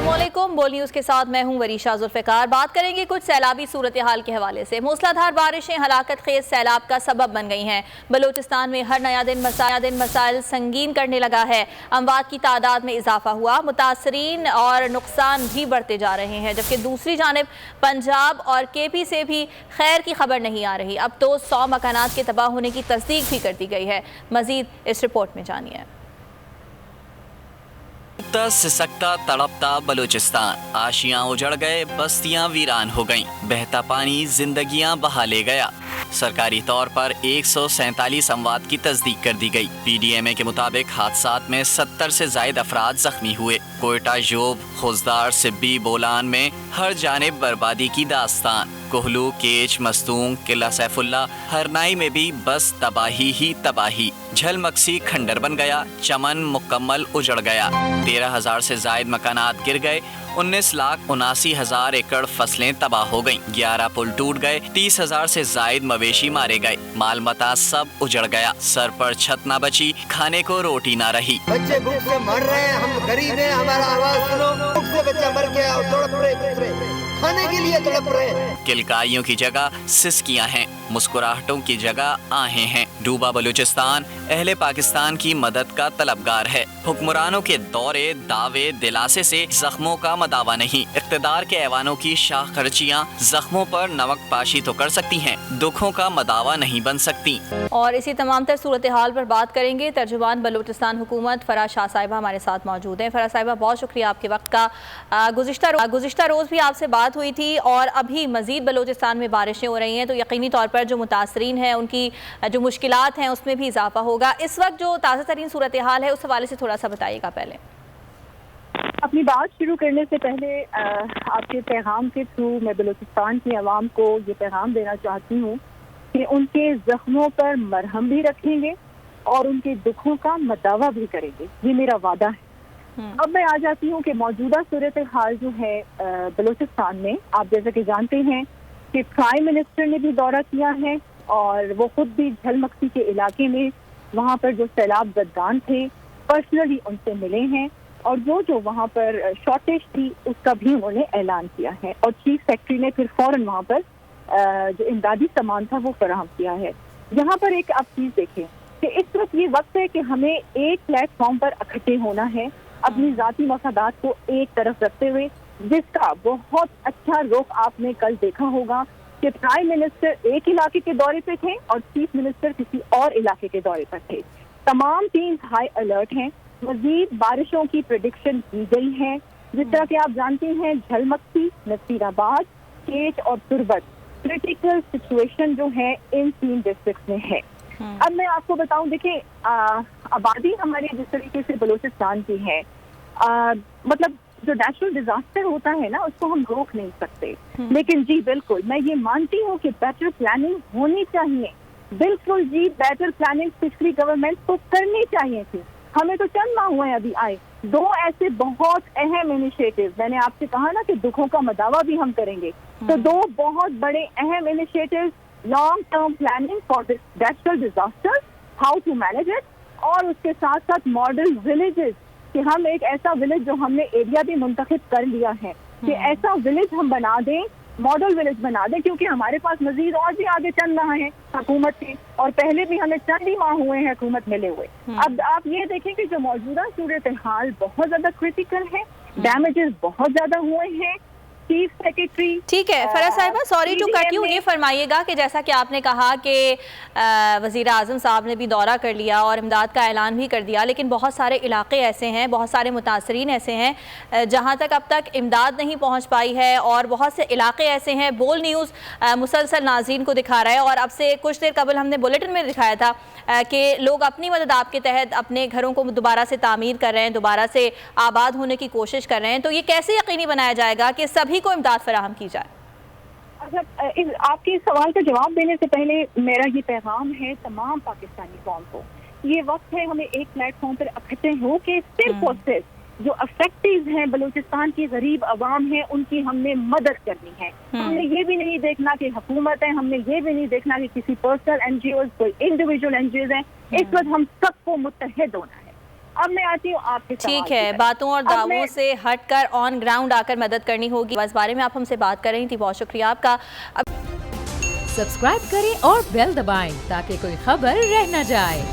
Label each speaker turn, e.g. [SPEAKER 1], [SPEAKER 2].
[SPEAKER 1] अस्सलामुअलैकुम। बोल न्यूज़ के साथ मैं हूं वरीशा जुल्फ़िकार। बात करेंगे कुछ सैलाबी सूरत-ए-हाल के हवाले से। मूसलाधार बारिशें हलाकत खेज सैलाब का सबब बन गई हैं। बलूचिस्तान में हर नया दिन मसाइल संगीन करने लगा है। अमवात की तादाद में इजाफा हुआ, मुतासरीन और नुकसान भी बढ़ते जा रहे हैं, जबकि दूसरी जानिब पंजाब और केपी से भी खैर की खबर नहीं आ रही। अब तो 100 मकानात के तबाह होने की तस्दीक भी कर दी गई है। मजीद इस रिपोर्ट में जानिए।
[SPEAKER 2] सिसकता तड़पता बलूचिस्तान, आशियां उजड़ गए, बस्तियां वीरान हो गईं, बहता पानी जिंदगियां बहा ले गया। सरकारी तौर पर 147 अमवात की तस्दीक कर दी गई। PDMA के मुताबिक हादसात में 70 से जायद अफराद जख्मी हुए। कोयटा, योब, खुजदार, सिब्बी, बोलान में हर जानिब बर्बादी की दास्तान। कोहलू, केच, मस्तूंग, किला सैफुल्ला, हरनाई में भी बस तबाही ही तबाही। झलमक्सी खंडर बन गया, चमन मुकम्मल उजड़ गया। 13,000 से जायद मकानात गिर गए। 19,79,000 एकड़ फसलें तबाह हो गईं। 11 पुल टूट गए। 30,000 से जायद मवेशी मारे गए। माल मता सब उजड़ गया। सर पर छत न बची, खाने को रोटी न रही।
[SPEAKER 3] बच्चे भूख से मर रहे हैं, हम गरीब हैं, हमारा आवाज सुनो। भूख से बच्चा मर गया और तड़प रहे, खाने के लिए तड़प रहे हैं।
[SPEAKER 2] किलकाइयों की जगह सिसकियां हैं, मुस्कुराहटों की जगह आहें हैं। डूबा बलूचिस्तान अहले पाकिस्तान की मदद का तलबगार है। हुक्मरानों के दौरे, दावे, दिलासे से जख्मों का मदावा नहीं। इक़्तिदार के ऐवानों की शाह खर्चियाँ जख्मों पर नमक पाशी तो कर सकती हैं, दुखों का मदावा नहीं बन सकती।
[SPEAKER 1] और इसी तमाम तर सूरत हाल पर बात करेंगे। तर्जुमान बलूचिस्तान हुकूमत फराज शाह साहिबा हमारे साथ मौजूद हैं। फराज साहिबा, बहुत शुक्रिया आपके वक्त का। गुज़िश्ता रोज़ भी आपसे बात हुई थी और अभी मज़ीद बलूचिस्तान में बारिशें हो रही हैं, तो यकीनी तौर पर जो मुतासरीन हैं उनकी जो मुश्किलात हैं उसमें भी इजाफा होगा। इस वक्त जो ताज़ा तरीन सूरत हाल है उस हवाले से थोड़ा सा बताइएगा। पहले
[SPEAKER 4] अपनी बात शुरू करने से पहले आपके पैगाम के थ्रू मैं बलूचिस्तान की आवाम को ये पैगाम देना चाहती हूँ कि उनके जख्मों पर मरहम भी रखेंगे और उनके दुखों का मदावा भी करेंगे। ये मेरा वादा है। अब मैं आ जाती हूँ कि मौजूदा सूरत हाल जो है बलूचिस्तान में, आप जैसे कि जानते हैं कि प्राइम मिनिस्टर ने भी दौरा किया है और वो खुद भी झलमक्सी के इलाके में वहाँ पर जो सैलाब ज़दगान थे पर्सनली उनसे मिले हैं और जो वहाँ पर शॉर्टेज थी उसका भी उन्होंने ऐलान किया है और चीफ सेक्रेटरी ने फिर फौरन वहाँ पर जो इमदादी सामान था वो फराहम किया है। यहाँ पर एक आप चीज़ देखें कि इस वक्त ये वक्त है कि हमें एक प्लेटफॉर्म पर इकट्ठे होना है, अपनी ज़ाती मफादात को एक तरफ रखते हुए, जिसका बहुत अच्छा रुख आपने कल देखा होगा कि प्राइम मिनिस्टर एक इलाके के दौरे पे थे और चीफ मिनिस्टर किसी और इलाके के दौरे पर थे। तमाम टीम्स हाई अलर्ट हैं। मजीद बारिशों की प्रेडिक्शन की गई है। जिस तरह के आप जानते हैं झलमक्सी, नसीराबाद, केच और तुर्बत क्रिटिकल सिचुएशन जो है इन 3 डिस्ट्रिक्ट में है। अब मैं आपको बताऊं, देखिए आबादी हमारी जिस तरीके से बलूचिस्तान की है, मतलब जो नेचुरल डिजास्टर होता है ना उसको हम रोक नहीं सकते, लेकिन जी बिल्कुल मैं ये मानती हूँ कि बेटर प्लानिंग होनी चाहिए। बिल्कुल जी, बेटर प्लानिंग पिछली गवर्नमेंट को करनी चाहिए थी। हमें तो चंद माह हुए अभी आए, 2 ऐसे बहुत अहम इनिशिएटिव, मैंने आपसे कहा ना कि दुखों का मदावा भी हम करेंगे, तो 2 बहुत बड़े अहम initiative, long term planning for this natural disaster, how to manage it, और उसके साथ साथ मॉडल विलेजेस कि हम एक ऐसा विलेज जो हमने एरिया भी मुंतखब कर लिया है कि ऐसा विलेज हम बना दें, मॉडल विलेज बना दें, क्योंकि हमारे पास मजीद और भी आगे चल रहा है हुकूमत के, और पहले भी हमें चंद ही माह हुए हैं हुकूमत मिले हुए। अब आप ये देखें कि जो मौजूदा सूरत हाल बहुत ज्यादा क्रिटिकल है, डैमेजेस बहुत ज्यादा हुए हैं। चीफ सेक्रेटरी,
[SPEAKER 1] ठीक है फराज साहिबा, सॉरी टू कट यू, ये फरमाइएगा कि जैसा कि आपने कहा कि वज़ीर आज़म साहब ने भी दौरा कर लिया और इमदाद का ऐलान भी कर दिया, लेकिन बहुत सारे इलाके ऐसे हैं, बहुत सारे मुतासरीन ऐसे हैं जहाँ तक अब तक इमदाद नहीं पहुँच पाई है, और बहुत से इलाके ऐसे हैं, बोल न्यूज़ मुसलसल नाज़रीन को दिखा रहा है और अब से कुछ देर कबल हमने बुलेटिन में दिखाया था कि लोग अपनी मदद आपके तहत अपने घरों को दोबारा से तामीर कर रहे हैं, दोबारा से आबाद होने की कोशिश कर रहे हैं। तो ये कैसे यकीनी बनाया जाएगा कि सभी को इमदाद फराहम की जाए?
[SPEAKER 4] अच्छा, आपके इस सवाल का जवाब देने से पहले मेरा ये पैगाम है तमाम पाकिस्तानी कौम को, ये वक्त है हमें एक प्लेटफॉर्म पर इकट्ठे हो के सिर्फ और सिर्फ जो अफेक्टिव हैं, बलूचिस्तान की गरीब आवाम है, उनकी हमने मदद करनी है। हमने ये भी नहीं देखना कि हुकूमत है, हमने ये भी नहीं देखना कि किसी पर्सनल NGOs, कोई इंडिविजुअल NGOs हैं। इस वक्त हम सबको मुत्तहिद होना है। اب میں آتی ہوں آپ کے سوال
[SPEAKER 1] ٹھیک ہے،
[SPEAKER 4] کی طرف۔
[SPEAKER 1] باتوں اور
[SPEAKER 4] اب
[SPEAKER 1] دعووں
[SPEAKER 4] میں-
[SPEAKER 1] سے ہٹ کر آن گراؤنڈ آ کر مدد کرنی ہوگی، اس بارے میں آپ ہم سے بات کر رہی تھی، بہت شکریہ آپ کا۔
[SPEAKER 5] سبسکرائب کریں اور بیل دبائیں تاکہ کوئی خبر رہ نہ جائے۔